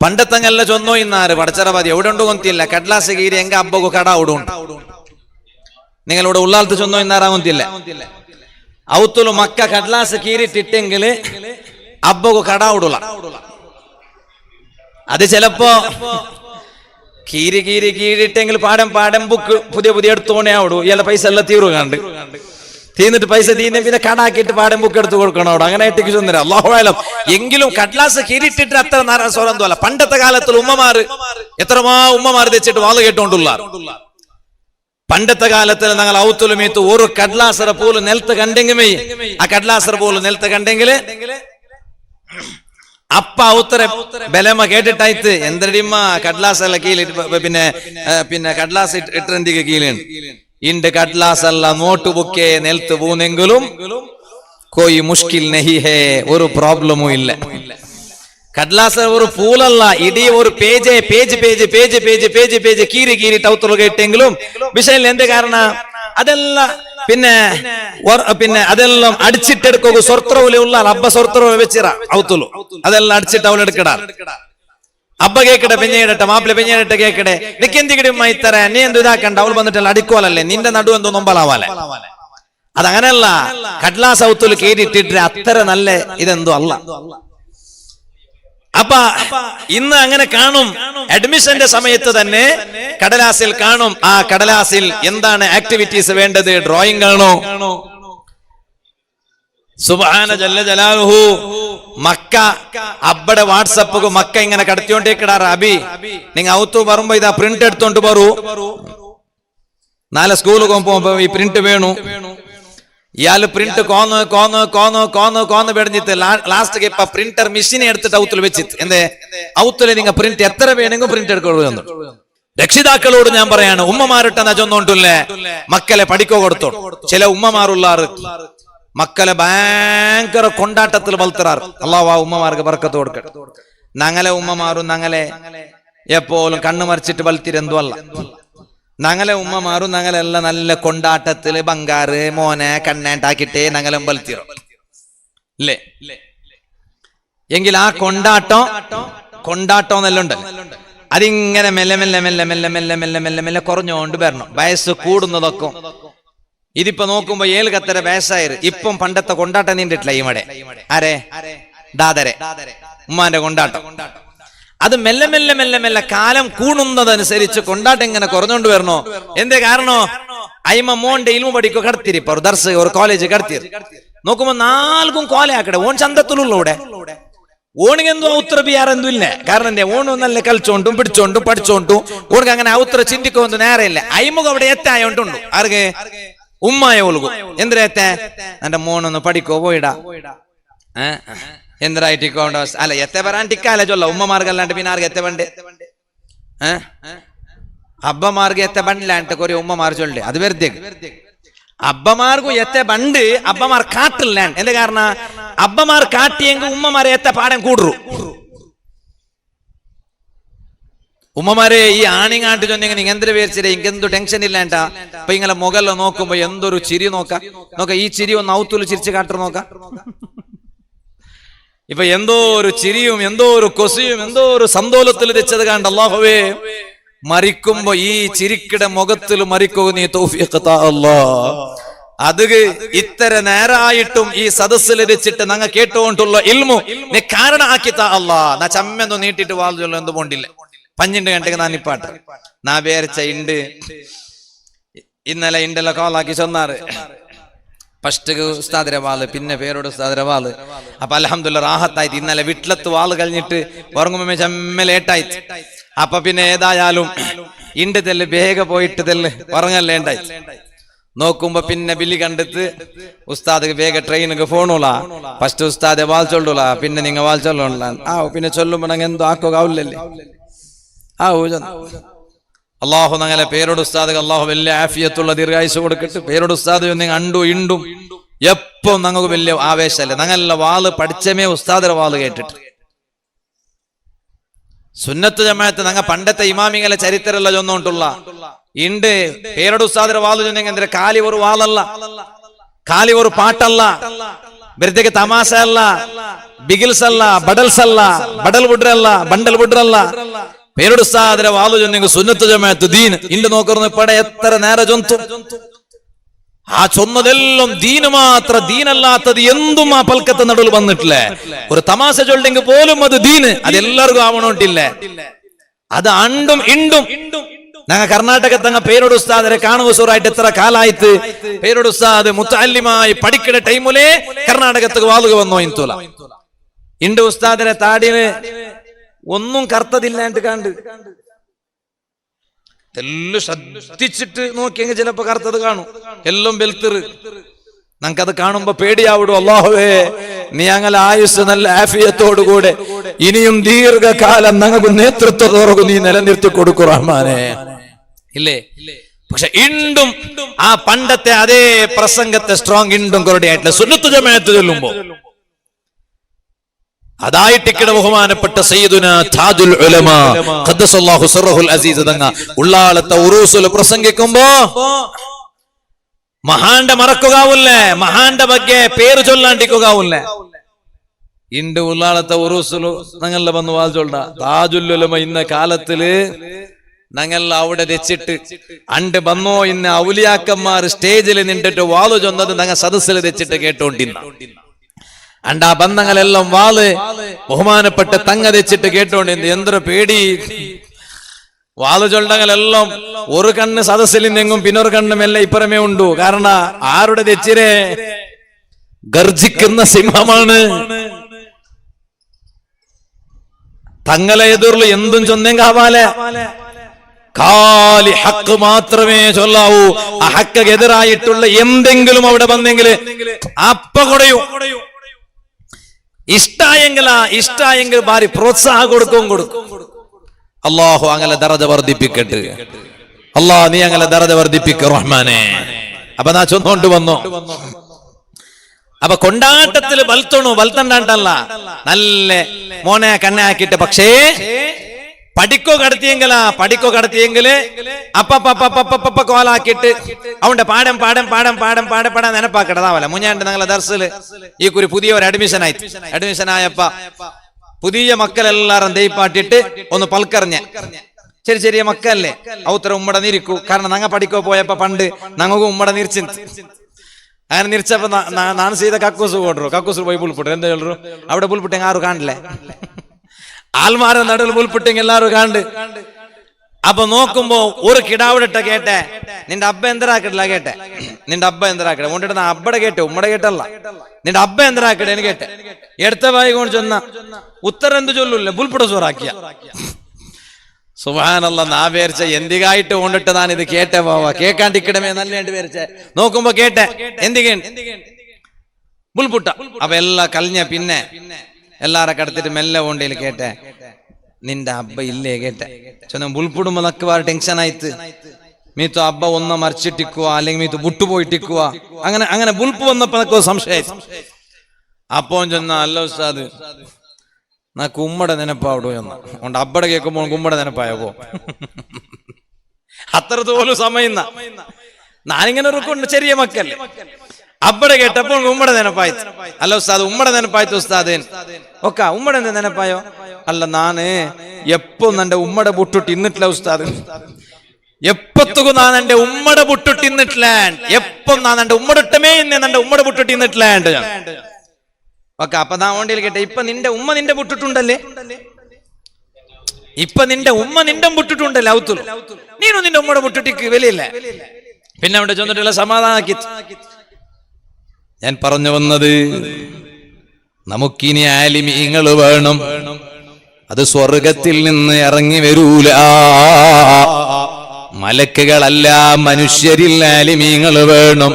పండతంగల్ల చొన్నో ఇన్నారు పడచరబాది ఎవడుండు గొంతిಲ್ಲ కడ్లాస గీరి ఎంగ అబ్బగు కడ అవుడుంట നിങ്ങളിവിടെ ഉള്ളാലത്ത് ചൊന്നോ ഇന്നാറാ ഗൊಂತಿಲ್ಲ ഔത്തുಲು മക്ക കഡ്ലാസ കീറിട്ടിട്ടെങ്കില് അബ്ബകു കട ഉടുല അത് ചിലപ്പോ കീരി കീരി കീറിട്ടെങ്കിൽ പാടം പാടം ബുക്ക് പുതിയ പുതിയ എടുത്തോണേ ആവിടൂ ഇയാളെ പൈസ എല്ലാം തീർന്നു കണ്ട് തീർന്നിട്ട് പൈസ തീന്നെ പിന്നെ കടാക്കിയിട്ട് പാടം ബുക്ക് എടുത്ത് കൊടുക്കണം അവിടെ അങ്ങനെ ഇട്ടേക്ക് ചൊന്നില്ല അല്ലാഹുവാലം എങ്കിലും കഡ്ലാസ് കീറിട്ടിട്ട് അത്ര നാരാസ്വരം തോല പണ്ടത്തെ കാലത്തിൽ ഉമ്മമാര് എത്രമാ ഉമ്മമാര് തെച്ചിട്ട് വാള് കേട്ടോണ്ടുള്ള പണ്ടത്തെ കാലത്തിൽ ഞങ്ങൾ ഔത്തുലുമീത്ത് ഒരു കഡ്ലാസറ പോലും നിലത്ത് കണ്ടെങ്കിമേ ആ കഡ്ലാസറ പോലും നിലത്ത് കണ്ടെങ്കില് അപ്പ ഔത്തര ബലമ കേട്ടിട്ടായിട്ട് എന്തടിമ്മ കഡ്ലാസ് അല്ല കീഴ് പിന്നെ കഡ്ലാസ് ഇട്ടെന്തിക്ക് കീഴാണ് ഇണ്ട് കഡ്ലാസ് അല്ല നോട്ട് ബുക്കേ നിലത്ത് പോകുന്നെങ്കിലും കോയി മുഷ്കിൽ നഹി ഹേ ഒരു പ്രോബ്ലമും ഇല്ല കഡ്ലാസ് ഒരു പൂലല്ല ഇടീ ഒരു page page page page page page page കീറി കീറിട്ട് ഔത്തുలు കേട്ടെങ്കിലും വിഷയം എന്ത് കാരണം അതെല്ലാം പിന്നെ അതെല്ലാം അടിച്ചിട്ടെടുക്കുക സ്വർത്രവുള്ള അബ്ബ സ്വർത്രവ് വെച്ചിറ ഔത്തുಲು അതെല്ലാം അടിച്ചിട്ട് അവൾ എടുക്കട അബ്ബ കേക്കടെ പെഞ്ഞിടട്ടെ മാപ്പിള പെഞ്ഞിടട്ടെ കേക്കടെ നിക്കെന്തികിടും മൈത്തര നീ എന്ത് ഇതാക്കണ്ട അവൾ വന്നിട്ടല്ല അടിക്കോലല്ലേ നിന്റെ നടു എന്തോ നൊമ്പലാവാലെ അതങ്ങനല്ല കഡ്ലാസ് ഔത്തുలు കേറിട്ടിട്ട് അത്ര നല്ല ഇതെന്തോ അല്ല അപ്പ ഇന്ന് അങ്ങനെ കാണും അഡ്മിഷന്റെ സമയത്ത് തന്നെ കടലാസിൽ കാണും ആ കടലാസിൽ എന്താണ് ആക്ടിവിറ്റീസ് വേണ്ടത് ഡ്രോയിങ് ആണോ സുബ്ഹാന ജല്ല ജലാലുഹു മക്ക അബ്ബടെ വാട്സപ്പ് മക്ക ഇങ്ങനെ കടത്തിയോണ്ടേക്കിടാറ അബി നിങ്ങ ഔത്തു പറയുമ്പോ ഇതാ പ്രിന്റ് എടുത്തോണ്ട് പറൂ നാളെ സ്കൂളിൽ പോകുമ്പോ ഈ പ്രിന്റ് വേണു ഇയാള് പ്രിന്റ് കോന്ന് കോന്ന് കോന്ന് കോന്ന് കോന്ന് പെടഞ്ഞിട്ട് ലാസ്റ്റ് ഇപ്പൊ പ്രിന്റർ മെഷീൻ എടുത്തിട്ട് ഔത്തുൽ വെച്ചിട്ട് എന്തേ ഔത്തുല് നിങ്ങൾ പ്രിന്റ് എത്ര വേണമെങ്കിൽ പ്രിന്റ് എടുക്കുന്നു രക്ഷിതാക്കളോട് ഞാൻ പറയാണ് ഉമ്മമാരിട്ടെന്നാ ചൊന്നോണ്ടില്ലേ മക്കളെ പഠിക്കോ കൊടുത്തോ ചില ഉമ്മമാരുള്ളാറ് മക്കളെ ഭയങ്കര കൊണ്ടാട്ടത്തിൽ വളർത്താറ് അല്ലാഹു ആ ഉമ്മമാർക്ക് ബർക്കത്ത് കൊടുക്കട്ടെ ഞങ്ങളെ ഉമ്മമാരും ഞങ്ങളെ എപ്പോഴും കണ്ണു മറിച്ചിട്ട് വളർത്തിരെന്തോ അല്ല ഞങ്ങളെ ഉമ്മമാരും ഞങ്ങളെല്ലാം നല്ല കൊണ്ടാട്ടത്തില് ബംഗാറ് മോനെ കണ്ണേണ്ടാക്കിട്ടേ ഞങ്ങളെ വളർത്തിയോ അല്ലേ എങ്കിൽ ആ കൊണ്ടാട്ടം എന്നെല്ലാം ഉണ്ടല്ലോ അതിങ്ങനെ മെല്ലെ മെല്ലെ മെല്ലെ മെല്ലെ മെല്ലെ മെല്ലെ മെല്ലെ മെല്ലെ കുറഞ്ഞോണ്ട് വരണം വയസ്സ് കൂടുന്നതൊക്കെ ഇതിപ്പോ നോക്കുമ്പോ 7 കത്തര വയസ്സായത് ഇപ്പം പണ്ടത്തെ കൊണ്ടാട്ടം നീണ്ടിട്ടില്ല ഇവിടെ ആരെ ദാദരെ ഉമ്മാന്റെ കൊണ്ടാട്ടം അത് മെല്ലെ മെല്ലെ മെല്ലെ മെല്ലെ കാലം കൂടുന്നതനുസരിച്ച് കൊണ്ടാട്ടം ഇങ്ങനെ കുറഞ്ഞോണ്ട് വരണോ എന്തേ കാരണോ അയ്മ മോന്റെ ഇൽമു പഠിക്കോ കടത്തിരി ഇപ്പൊ ദർസ് ഒരു കോളേജ് കടത്തിരി നോക്കുമ്പോ 4 കോല ആക്കടെ ഓൺ ചന്തത്തിലുള്ള ഇവിടെ ഓണിಗೆಂದು ഔത്ര ബിയാറെന്തും ഇല്ല കാരണം എന്തേ ഓണ് നല്ല കളിച്ചോണ്ടും പിടിച്ചോണ്ടും പഠിച്ചോണ്ടും ഓണക്ക് അങ്ങനെ ഔത്ര ചിന്തിക്കൊന്നും നേരെ ഇല്ല അയ്മുഖം അവിടെ എത്തായോണ്ടുണ്ടു ആർക്ക് ഉമ്മായ ഒലുകു എന്തിനാ എത്ത എന്റെ മോനൊന്ന് പഠിക്കോ പോയിടാ എന്തിനായിട്ടിക്കോണ്ടോ അല്ല എത്തെ പറയാണ്ടിക്കാല ചൊല്ല ഉമ്മമാർക്കല്ലാണ്ട് പിന്നെ ആർക്ക് എത്ത പണ്ട് അബ്ബമാർക്ക് എത്ത പണ്ടില്ലാണ്ട് കുറെ ഉമ്മമാർ ചൊല്ലേ അത് വെറുതെ അബ്ബമാർക്കും എത്ത പണ്ട് അബ്ബമാർ കാട്ടില്ല എന്ത് കാരണം അബ്ബമാർ കാട്ടിയെങ്കിൽ ഉമ്മമാരെ എത്ത പാടം കൂടൂ ഉമ്മമാരെ ഈ ആണിങ്ങാട്ട് ചൊന്നെങ്കിൽ നിങ്ങൾ എന്തൊരു പേരിച്ചില്ലേ ഇങ്ങെന്തു ടെൻഷൻ ഇല്ലാണ്ടാ അപ്പൊ ഇങ്ങനെ മുകളിൽ നോക്കുമ്പോ എന്തൊരു ചിരി നോക്ക ഈ ചിരി ഒന്ന് ഔത്തുല് ചിരിച്ച് കാട്ടു നോക്ക ഇപ്പൊ എന്തോ ഒരു ചിരിയും എന്തോ ഒരു കൊസിയും എന്തോ ഒരു സന്തോലത്തിൽ വെച്ചത് കണ്ട അല്ലാഹുവേ മരിക്കുമ്പോ ഈ ചിരിക്കിടെ മുഖത്തിൽ മരിക്കുക നീ തൗഫീഖ് താ അല്ലാഹ് അത് ഇത്തര നേരായിട്ടും ഈ സദസ്സിൽ വെച്ചിട്ട് ഞങ്ങൾ കേട്ടുകൊണ്ടുള്ള ഇൽമു നീ കാരണമാക്കി താ അല്ലാഹ് നാ ചമ്മെന്തോ നീട്ടിട്ട് വാൾ ചൊല്ല എന്ത് പോണ്ടില്ല പഞ്ഞിണ്ട് കണ്ടെങ്കിൽ നാനിപ്പാട്ട് നാ പേരച്ച ഇണ്ട് ഇന്നലെ ഇണ്ടെല്ലാം കോളാക്കി ചൊന്നാറ് ഫസ്റ്റ് ഉസ്താദിരെ വാള് പിന്നെ പേരോട് ഉസ്താദിരെ വാള് അപ്പൊ അൽഹംദുലില്ലാഹ് റാഹത്തായിട്ട് ഇന്നലെ വീട്ടിലത്ത് വാള് കഴിഞ്ഞിട്ട് ഉറങ്ങുമ്പോ ചമ്മ ലേറ്റായിട്ട് അപ്പൊ പിന്നെ ഏതായാലും ഇണ്ട് തെല്ല് വേഗ പോയിട്ട് തെല്ല് ഉറങ്ങല്ലേണ്ടായി നോക്കുമ്പോ പിന്നെ ബില്ലി കണ്ടിട്ട് ഉസ്താദ് വേഗ ട്രെയിനുക്ക് ഫോണുള്ള ഫസ്റ്റ് ഉസ്താദെ വാൾ ചൊല്ലൂല പിന്നെ നിങ്ങൾ വാൾ ചൊല്ലുള്ള പിന്നെ ചൊല്ലുമ്പോ ഞങ്ങൾ എന്തോ ആക്കുകാവില്ലല്ലേ അള്ളാഹു ഞങ്ങളെ പേരോട് ഉസ്താദ് അള്ളാഹു വലിയ ആഫിയത്തുള്ള ദീർഘായുസ് കൊടുക്കട്ടെ പേരോട് ഉസ്താദ് നിങ്ങൾ അണ്ടു ഇണ്ടും എപ്പം ഞങ്ങൾക്ക് വലിയ ആവേശമല്ലേ ഞങ്ങളെ വാള് പഠിച്ചമേ ഉസ്താദിന്റെ വാള് കേട്ടിട്ട് സുന്നത്ത് ജമാഅത്ത് ഞങ്ങൾ പണ്ടത്തെ ഇമാമിങ്ങളെ ചരിത്രമല്ല ചൊന്നോണ്ടുള്ള ഇണ്ട് പേരോട് ഉസ്താദിന്റെ വാള് ചൊന്നെങ്കിൽ കാലി ഒരു വാളല്ല കാലി ഒരു പാട്ടല്ല വെറുതെ തമാശ അല്ല, ബിഗിൽസ് അല്ല, ബഡൽസ് അല്ല, ബഡൽ ബുഡ്രല്ല, ബണ്ടൽ ബുഡ്രല്ല. പേരുടെ ഉസ്താദിന്റെ വാളു ചൊന്നെങ്കിൽ സുന്നത്ത് ജമാഅത്ത് ദീൻ ഇണ്ട് നോക്കുന്ന ഇപ്പടെ എത്ര നേരെ ചൊന്തു. ആ ചൊന്നതെല്ലാം ദീന് മാത്ര, ദീനല്ലാത്തത് എന്തും ആ പൽക്കത്തെ നടുവിൽ വന്നിട്ടില്ലേ. ഒരു തമാശ ചൊല്ലെങ്കിൽ പോലും അത് ദീന്, അതെല്ലാവർക്കും ആവണോട്ടില്ലേ. അത് അണ്ടും ഇണ്ടും. ഞങ്ങ കർണാടകത്തങ്ങ പേരോട് ഉസ്താദിനെ കാണുവസൂറായിട്ട് എത്ര കാലായിട്ട് പേരോട് ഉസ്താദ് മുത്തല്ലിമായി പഠിക്കുന്ന ടൈമിലെ കർണാടകത്തേക്ക് വാളുക വന്നോ ഇന്തൂല. ഇണ്ട് ഉസ്താദിനെ താടിന് ഒന്നും കറുത്തതില്ലാണ്ട് കണ്ട് എല്ലാം ശ്രദ്ധിച്ചിട്ട് നോക്കിയെങ്കിൽ ചിലപ്പോ കറുത്തത് കാണും. എല്ലാം വെൽത്തിറ്. ഞങ്ങക്കത് കാണുമ്പോ പേടിയാവിടും. അല്ലാഹുവേ, നീ അങ്ങനെ ആയുസ് നല്ല ആഫിയത്തോടുകൂടെ ഇനിയും ദീർഘകാലം ഞങ്ങൾക്ക് നേതൃത്വത്തോടെ നീ നിലനിർത്തി കൊടുക്കും റഹ്മാനെ. ഇല്ലേ? പക്ഷെ ഇണ്ടും ആ പണ്ടത്തെ അതേ പ്രസംഗത്തെ സ്ട്രോങ് ഇണ്ടും കുറേ ആയിട്ടില്ല. സുന്നത്ത് ജമാഅത്ത് ചൊല്ലുമ്പോ അതായിട്ടിക്കട ബഹുമാനപ്പെട്ട സയ്യിദുനാ താജുൽ ഉലമാ ഖദ്ദസല്ലാഹു സിർറഹുൽ അസീസ് തങ്ങ ഉള്ളാളത്തെ ഉറൂസുൽ പ്രസംഗിക്കുമ്പോ മഹാന്റെ മറക്കുകയാവില്ലേ, മഹാന്റെ ಬಗ್ಗೆ പേര് ചൊല്ലാണ്ടിക്കുകയാവില്ലേ. ഇണ്ട് ഉള്ളാളത്തെ ഉറൂസുൽ ഞങ്ങളുടെ വന്ന് വാൽ ചൊല്ല താജുൽ ഉലമ ഇന്ന കാലത്തില് ഞങ്ങൾ അവിടെ വെച്ചിട്ട് അണ്ട് വന്നോ ഇന്ന് ഔലിയാക്കന്മാർ സ്റ്റേജിൽ നിന്നിട്ട് വാളു ചൊന്നത് ഞങ്ങൾ സദസ്സിൽ വെച്ചിട്ട് കേട്ടോണ്ടിന്ന അണ്ട് ആ ബന്ധങ്ങളെല്ലാം വാള് ബഹുമാനപ്പെട്ട തങ്ങ വെച്ചിട്ട് കേട്ടോണ്ടിരുന്നു. എന്തൊരു പേടി. വാള് ചൊല്ലങ്ങളെല്ലാം ഒരു കണ്ണ് സദസ്സിൽ നിന്നെങ്കും പിന്നൊരു കണ്ണും എല്ലാം ഇപ്പുറമേ ഉണ്ടു. കാരണം ആരുടെ തെച്ചിരെ ഗർജിക്കുന്ന സിംഹമാണ്. തങ്ങളെ എതിർല് എന്തും ചൊന്നെങ്കാവാലെ കാലി ഹക്ക് മാത്രമേ ചൊല്ലാവൂ. ആ ഹക്കെതിരായിട്ടുള്ള എന്തെങ്കിലും അവിടെ വന്നെങ്കിൽ അപ്പ കൊടയും. ഇഷ്ടായെങ്കിൽ ഭാരി പ്രോത്സാഹം കൊടുക്കും. അല്ലാഹു അങ്ങനെ ദറജ വർദ്ധിപ്പിക്കട്ടെ. അല്ലാഹ് നീ അങ്ങനെ ദറജ വർദ്ധിപ്പിക്ക റഹ്മാനെ. അപ്പൊ നാ ചൊന്നോണ്ട് വന്നോ. അപ്പൊ കൊണ്ടാട്ടത്തില് ബൽത്തണ്ടാട്ടല്ല നല്ല മോനെ കണ്ണാക്കിട്ട്. പക്ഷേ പഠിക്കോ കടത്തിയെങ്കില് അപ്പ കോലാക്കിട്ട് അവന്റെ പാടം നെനപ്പാക്കടതാവല്ല. മുഞ്ഞാണ്ട് ഞങ്ങളെ ദർസില് ഈ കുറി പുതിയ ഒരു അഡ്മിഷൻ ആയപ്പ പുതിയ മക്കളെല്ലാരും ദൈപ്പാട്ടിട്ട് ഒന്ന് പൽക്കറിഞ്ഞ ചെറിയ മക്കല്ലേ ഔത്തര ഉമ്മട നിരിക്കൂ. കാരണം ഞങ്ങ പഠിക്കോ പോയപ്പോ പണ്ട് ഞങ്ങൾക്കും ഉമ്മട നിരിച്ചു. അങ്ങനെ നിരിച്ചപ്പോ നാൻ ചെയ്ത കക്കൂസ് പോയി പുൽപുട്ടു. എന്താ ചൊല്ലു അവിടെ പുൽപുട്ടെ ആരും കാണില്ലേ. ആൽമാര നടുവിൽ പുൽപുട്ടെങ്കിൽ എല്ലാരും കാണ്ട്. അപ്പൊ നോക്കുമ്പോ ഒരു കിടാവിടട്ട കേട്ടെ നിന്റെ അബ്ബ എന്തരാക്കട്ടില്ല കേട്ടെ. നിന്റെ അബ്ബ എന്തരാക്കട്ടെ കൊണ്ടിട്ട് അബ്ബടെ കേട്ടെ ഉമ്മടെ കേട്ടല്ല. നിന്റെ അബ്ബ എന്തരാക്കട്ടെ എന്ന് കേട്ടെ. എടുത്ത വായി കൊണ്ട് ചെന്ന ഉത്തരം എന്ത് ചൊല്ലൂല്ലേ പുൽപുട സോറാക്കിയ. സുബ്ഹാനല്ലാ. നാ പേരിച്ച എന്തികായിട്ട് കൊണ്ടിട്ട് ഞാൻ ഇത് കേട്ടെ പോവാ കേക്കാണ്ടിക്കണമേ നല്ലേണ്ട് പേരിച്ച നോക്കുമ്പോ കേട്ടെ എന്തികേ പുൽപുട്ട. അപ്പൊ എല്ലാം കലിഞ്ഞ പിന്നെ എല്ലാരെ കടത്തിട്ട് മെല്ലെ കൊണ്ടേല് കേട്ടെ നിന്റെ അബ്ബ ഇല്ലേ കേട്ടെ. ചൊന്ന പുൽപുടുമ്പോ നക്ക് ടെൻഷൻ ആയിട്ട് മീത്തു അബ്ബ ഒന്ന മറിച്ചിട്ടിക്കുക അല്ലെങ്കിൽ മീത്തു വിട്ടുപോയിട്ടിക്കുക. അങ്ങനെ ബുൽപ്പ് വന്നപ്പോ നക്ക് സംശയം. അപ്പോ ചെന്ന അല്ല ഉസ്താദ് നക്ക് ഉമ്മടെ നെനപ്പാവിടോ എന്ന കൊണ്ട് അബ്ബടെ കേൾക്കുമ്പോൾ ഉമ്മടെ നെനപ്പായപ്പോ അത്രത്തോലും സമയം ഞാനിങ്ങനെ റുക്കുണ്ട് ചെറിയ മക്കല്ലേ. അബ്ബടെ കേട്ടപ്പോൾ ഉമ്മടെ നെനപ്പായി. അല്ല ഉസ്താദ് ഉമ്മടെ നെനപ്പായി ഉസ്താദ് ഒക്കെ ഉമ്മടെ എന്താ നെനപ്പായോ. അല്ല നാന് എപ്പോ എന്റെ ഉമ്മടെ ബുട്ടിട്ട് ഇന്നിട്ടില്ല ഉസ്താദ്. എപ്പത്തുക്കും നാൻ എന്റെ ഉമ്മടെ ബുട്ടിട്ട് ഇന്നിട്ടില്ല. എപ്പോ നാൻ എന്റെ ഉമ്മടിട്ടമേ ഇന്ന് എന്റെ ഉമ്മടെ ബുട്ടിട്ട് ഇന്നിട്ടില്ല. ഓക്കെ അപ്പൊ നാ ഓണ്ടിയിൽ കേട്ടെ ഇപ്പൊ നിന്റെ ഉമ്മ നിന്റെ ബുട്ടിട്ടുണ്ടല്ലേ. ഇപ്പൊ നിന്റെ ഉമ്മ നിന്റെ ബുട്ടിട്ടുണ്ടല്ലേ ഔത്തുൽ. നീനും നിന്റെ ഉമ്മടെ ബുട്ടിട്ടിക്ക് വലിയല്ലേ. പിന്നെ അവിടെ ചെന്നിട്ടുള്ള സമാധാനാക്കി. ഞാൻ പറഞ്ഞു വന്നത് നമുക്കിനി ആലിമീങ്ങൾ വേണം. അത് സ്വർഗത്തിൽ നിന്ന് ഇറങ്ങി വരൂല. മലക്കുകളല്ല മനുഷ്യരിൽ ആലിമീങ്ങൾ വേണം.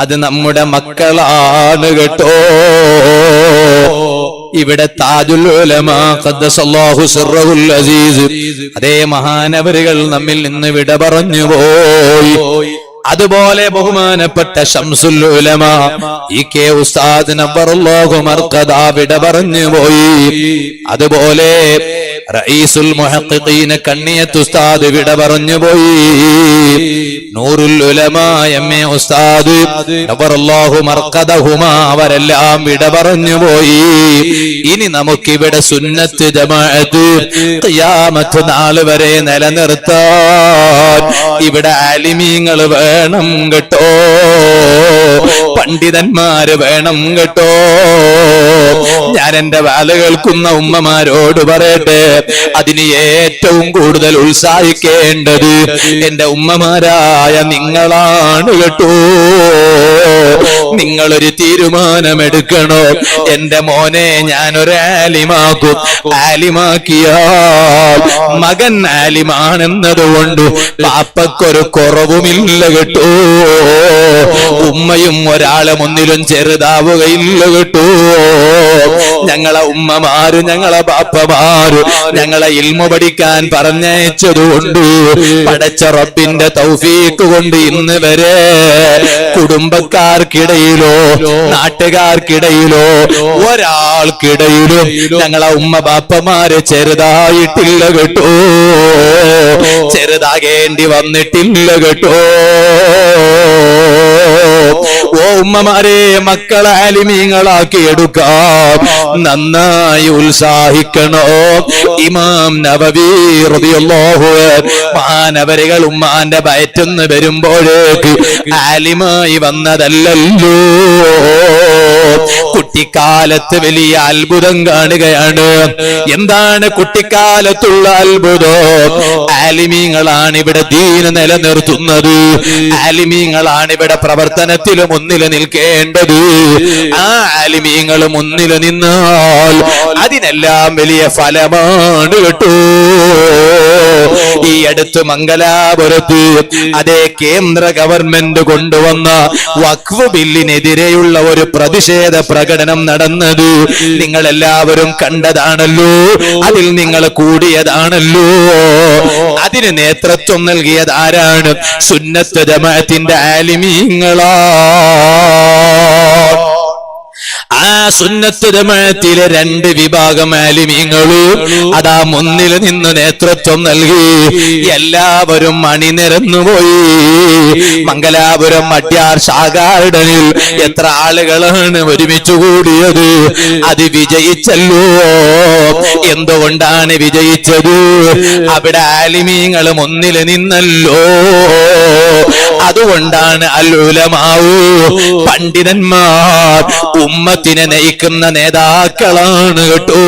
അത് നമ്മുടെ മക്കളാണ് കേട്ടോ. ഇവിടെ താജുൽ ഉലമാ ഖദ്ദസല്ലാഹു സിർറഹുൽ അസീസ് അതേ മഹാനവരുകൾ നമ്മിൽ നിന്ന് വിട പറഞ്ഞു പോയി. അതുപോലെ ബഹുമാനപ്പെട്ട ശംസുൽ ഉലമാ ഇ.കെ. ഉസ്താദ് നവ്വറല്ലാഹു മർഖദാ വിട പറഞ്ഞു പോയി. അതുപോലെ റഈസുൽ മുഹഖഖീന കണ്ണിയത്ത് ഉസ്താദ് വിട പറഞ്ഞു പോയി. നൂറുൽ ഉലമാ എം.എ. ഉസ്താദ് നവറല്ലാഹു മർഖദഹുമാ അവരെല്ലാം വിട പറഞ്ഞു പോയി. ഇനി നമുക്കിവിടെ സുന്നത്ത് ജമാഅത്ത് ഖിയാമത്ത് നാൾ വരെ നിലനിർത്താൻ ഇവിടെ ആലിമീങ്ങൾ വേണം കേട്ടോ, പണ്ഡിതന്മാര് വേണം കേട്ടോ. ഞാൻ എന്റെ വാല് കേൾക്കുന്ന ഉമ്മമാരോട് പറയട്ടെ, അതിന് ഏറ്റവും കൂടുതൽ ഉത്സാഹിക്കേണ്ടത് എന്റെ ഉമ്മമാരായ നിങ്ങളാണ് കേട്ടോ. നിങ്ങളൊരു തീരുമാനമെടുക്കണോ, എന്റെ മോനെ ഞാനൊരു ആലിമാക്കും, ആലിമാക്കിയാൽ മകൻ ആലിമാണെന്നതുകൊണ്ട് പാപ്പക്കൊരു കുറവുമില്ല കേട്ടോ. ഉമ്മയും ഒരാളെ മുന്നിലും ചെറുതാവുകയില്ല കേട്ടോ. ഞങ്ങളെ ഉമ്മമാര് ഞങ്ങളെ ബാപ്പമാര് ഞങ്ങളെ ഇൽമു പഠിക്കാൻ പറഞ്ഞയച്ചതുകൊണ്ട് പടച്ച റബ്ബിന്റെ തൗഫീഖ് കൊണ്ട് ഇന്ന് വരെ കുടുംബക്കാർക്കിടയിലോ നാട്ടുകാർക്കിടയിലോ ഒരാൾക്കിടയിലും ഞങ്ങളെ ഉമ്മ ബാപ്പമാര് ചെറുതായിട്ടില്ല കേട്ടോ, ചെറുതാകേണ്ടി വന്നിട്ടില്ല കേട്ടോ. ഓ ഉമ്മമാരെ, മക്കളെ ആലിമീങ്ങളാക്കി എടുക്കാം, നന്നായി ഉത്സാഹിക്കണോ. ഇമാം നവവി റളിയല്ലാഹു അൻഹു മഹാനവരികൾ ഉമ്മാന്റെ വയറ്റിന്ന് വരുമ്പോഴേക്ക് ആലിമായി വന്നതല്ലല്ലോ. കുട്ടിക്കാലത്ത് വലിയ അത്ഭുതം കാണുകയാണ്. എന്താണ് കുട്ടിക്കാലത്തുള്ള അത്ഭുതം? ആലിമീങ്ങളാണ് ഇവിടെ ദീന് നിലനിർത്തുന്നത്, ആലിമീങ്ങളാണ് ഇവിടെ പ്രവർത്തനത്തിൽ മുന്നിൽ നിൽക്കേണ്ടത്. ആ ആലിമീങ്ങൾ മുന്നിൽ നിന്നാൽ അതിനെല്ലാം വലിയ ഫലമാണ് കേട്ടോ. ഈ അടുത്ത് മംഗലാപുരത്ത് അതേ കേന്ദ്ര ഗവൺമെന്റ് കൊണ്ടുവന്ന വഖഫ് ബില്ലിനെതിരെയുള്ള ഒരു പ്രതിഷേധ പ്രകടനം നടന്നത് നിങ്ങൾ എല്ലാവരും കണ്ടതാണല്ലോ, അതിൽ നിങ്ങൾ കൂടിയതാണല്ലോ. അതിന് നേതൃത്വം നൽകിയത് ആരാണ്? സുന്നത്ത് ജമാഅത്തിന്റെ ആലിമീങ്ങളാ. ആ സുന്നത്ത് ജമാഅത്തിലെ രണ്ട് വിഭാഗം ആലിമീങ്ങള് അതാ മുന്നിൽ നിന്ന് നേതൃത്വം നൽകി. എല്ലാവരും അണിനിരന്നുപോയി. മംഗലാപുരം മട്യാർ ഷാഗാർഡനിൽ എത്ര ആളുകളാണ് ഒരുമിച്ച് കൂടിയത്? അത് വിജയിച്ചല്ലോ. എന്തുകൊണ്ടാണ് വിജയിച്ചത്? അവിടെ ആലിമീങ്ങൾ മുന്നിൽ നിന്നല്ലോ. അതുകൊണ്ടാണ് അൽ ഉലമാഉ പണ്ഡിതന്മാർ ഉമ്മത്തിനെ നയിക്കുന്ന നേതാക്കളാണ് കേട്ടോ.